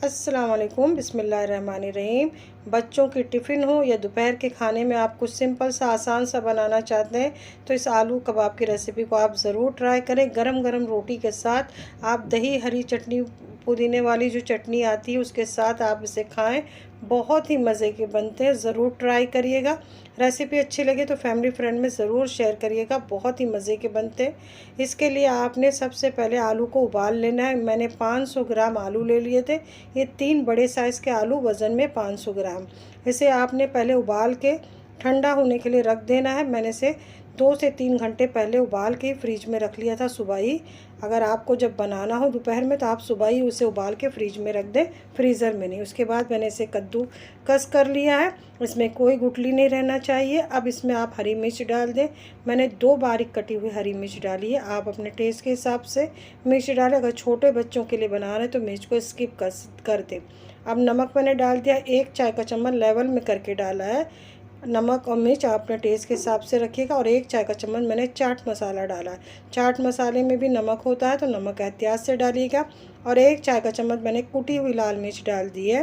अस्सलाम वालेकुम, बिस्मिल्लाहिर्रहमानिर्रहीम। बच्चों की टिफ़िन हो या दोपहर के खाने में आप कुछ सिंपल सा आसान सा बनाना चाहते हैं तो इस आलू कबाब की रेसिपी को आप ज़रूर ट्राई करें। गरम गरम रोटी के साथ आप दही हरी चटनी, पुदीने वाली जो चटनी आती है उसके साथ आप इसे खाएं। बहुत ही मज़े के बनते हैं, ज़रूर ट्राई करिएगा। रेसिपी अच्छी लगे तो फैमिली फ्रेंड में ज़रूर शेयर करिएगा, बहुत ही मज़े के बनते हैं। इसके लिए आपने सबसे पहले आलू को उबाल लेना है। मैंने 500 ग्राम आलू ले लिए थे। ये 3 बड़े साइज़ के आलू वज़न में 500 ग्राम। इसे आपने पहले उबाल के ठंडा होने के लिए रख देना है। मैंने इसे 2 से 3 घंटे पहले उबाल के फ्रिज में रख लिया था सुबह ही। अगर आपको जब बनाना हो दोपहर में तो आप सुबह ही उसे उबाल के फ्रिज में रख दें, फ्रीज़र में नहीं। उसके बाद मैंने इसे कद्दूकस कर लिया है। इसमें कोई गुठली नहीं रहना चाहिए। अब इसमें आप हरी मिर्च डाल दें। मैंने 2 बारीक कटी हुई हरी मिर्च डाली है। आप अपने टेस्ट के हिसाब से मिर्च डालें। अगर छोटे बच्चों के लिए बना रहे हैं तो मिर्च को स्किप कर दें। अब नमक मैंने डाल दिया, 1 चाय का चम्मच लेवल में करके डाला है। नमक और मिर्च आप अपने टेस्ट के हिसाब से रखिएगा। और 1 चाय का चम्मच मैंने चाट मसाला डाला है। चाट मसाले में भी नमक होता है तो नमक एहतियात से डालिएगा। और 1 चाय का चम्मच मैंने कुटी हुई लाल मिर्च डाल दी है।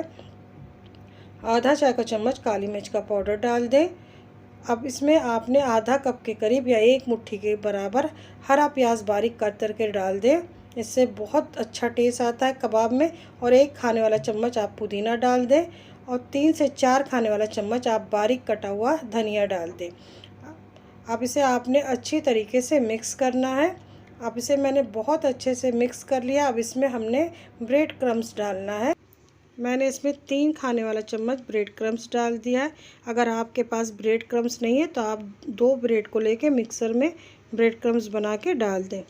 आधा चाय का चम्मच काली मिर्च का पाउडर डाल दें। अब इसमें आपने आधा कप के करीब या 1 मुट्ठी के बराबर हरा प्याज बारीक काट के डाल दें। इससे बहुत अच्छा टेस्ट आता है कबाब में। और 1 खाने वाला चम्मच आप पुदीना डाल दें। और 3 से 4 खाने वाला चम्मच आप बारीक कटा हुआ धनिया डाल दें। अब इसे आपने अच्छी तरीके से मिक्स करना है। अब इसे मैंने बहुत अच्छे से मिक्स कर लिया। अब इसमें हमने ब्रेड क्रम्स डालना है। मैंने इसमें 3 खाने वाला चम्मच ब्रेड क्रम्स डाल दिया है। अगर आपके पास ब्रेड क्रम्स नहीं है तो आप 2 ब्रेड को लेके मिक्सर में ब्रेड क्रम्स बना के डाल दें।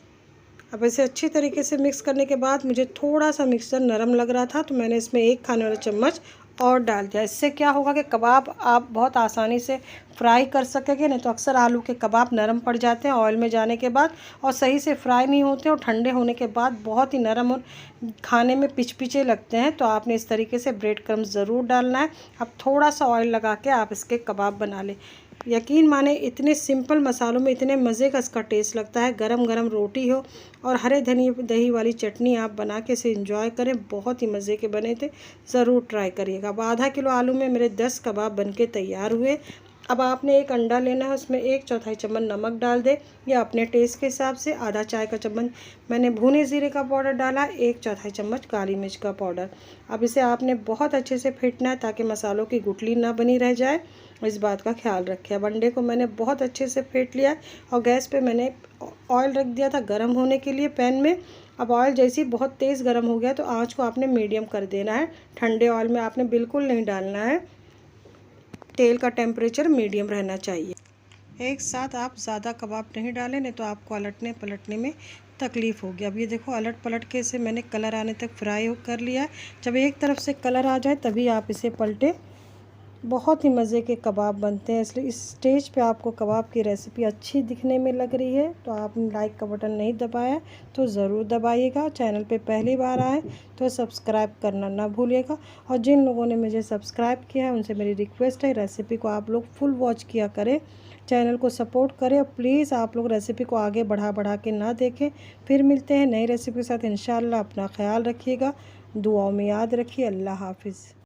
अब इसे अच्छी तरीके से मिक्स करने के बाद मुझे थोड़ा सा मिक्सर नरम लग रहा था तो मैंने इसमें 1 खाने वाला चम्मच और डाल दिया। इससे क्या होगा कि कबाब आप बहुत आसानी से फ्राई कर सकेंगे। नहीं तो अक्सर आलू के कबाब नरम पड़ जाते हैं ऑयल में जाने के बाद और सही से फ्राई नहीं होते और ठंडे होने के बाद बहुत ही नरम और खाने में पिचपिचे लगते हैं। तो आपने इस तरीके से ब्रेड क्रम्स ज़रूर डालना है। अब थोड़ा सा ऑयल लगा के आप इसके कबाब बना लें। यकीन माने इतने सिंपल मसालों में इतने मज़े का इसका टेस्ट लगता है। गरम गरम रोटी हो और हरे धनिया दही वाली चटनी आप बना के इसे एंजॉय करें। बहुत ही मज़े के बने थे, ज़रूर ट्राई करिएगा। अब आधा किलो आलू में मेरे 10 कबाब बनके तैयार हुए। अब आपने 1 अंडा लेना है, उसमें 1 चौथाई चम्मच नमक डाल दें या अपने टेस्ट के हिसाब से। आधा चाय का चम्मच मैंने भुने ज़ीरे का पाउडर डाला, 1 चौथाई चम्मच काली मिर्च का पाउडर। अब इसे आपने बहुत अच्छे से फेंटना है ताकि मसालों की गुठली ना बनी रह जाए, इस बात का ख्याल रखें। अब अंडे को मैंने बहुत अच्छे से फेंट लिया और गैस पे मैंने ऑयल रख दिया था गर्म होने के लिए पैन में। अब ऑयल जैसे ही बहुत तेज़ गर्म हो गया तो आँच को आपने मीडियम कर देना है। ठंडे ऑयल में आपने बिल्कुल नहीं डालना है। तेल का टेम्परेचर मीडियम रहना चाहिए। एक साथ आप ज़्यादा कबाब नहीं डालें, नहीं तो आपको पलटने पलटने में तकलीफ़ होगी। अब ये देखो अलट पलट के इसे मैंने कलर आने तक फ्राई कर लिया है। जब एक तरफ से कलर आ जाए तभी आप इसे पलटें। बहुत ही मज़े के कबाब बनते हैं। इसलिए इस स्टेज पे आपको कबाब की रेसिपी अच्छी दिखने में लग रही है तो आपने लाइक का बटन नहीं दबाया तो ज़रूर दबाइएगा। चैनल पे पहली बार आए तो सब्सक्राइब करना ना भूलिएगा। और जिन लोगों ने मुझे सब्सक्राइब किया है उनसे मेरी रिक्वेस्ट है रेसिपी को आप लोग फुल वॉच किया करें, चैनल को सपोर्ट करें। और प्लीज़ आप लोग रेसिपी को आगे बढ़ा के ना देखें। फिर मिलते हैं नई रेसिपी के साथ। इंशाल्लाह अपना ख्याल रखिएगा, दुआओं में याद रखिए। अल्लाह हाफिज़।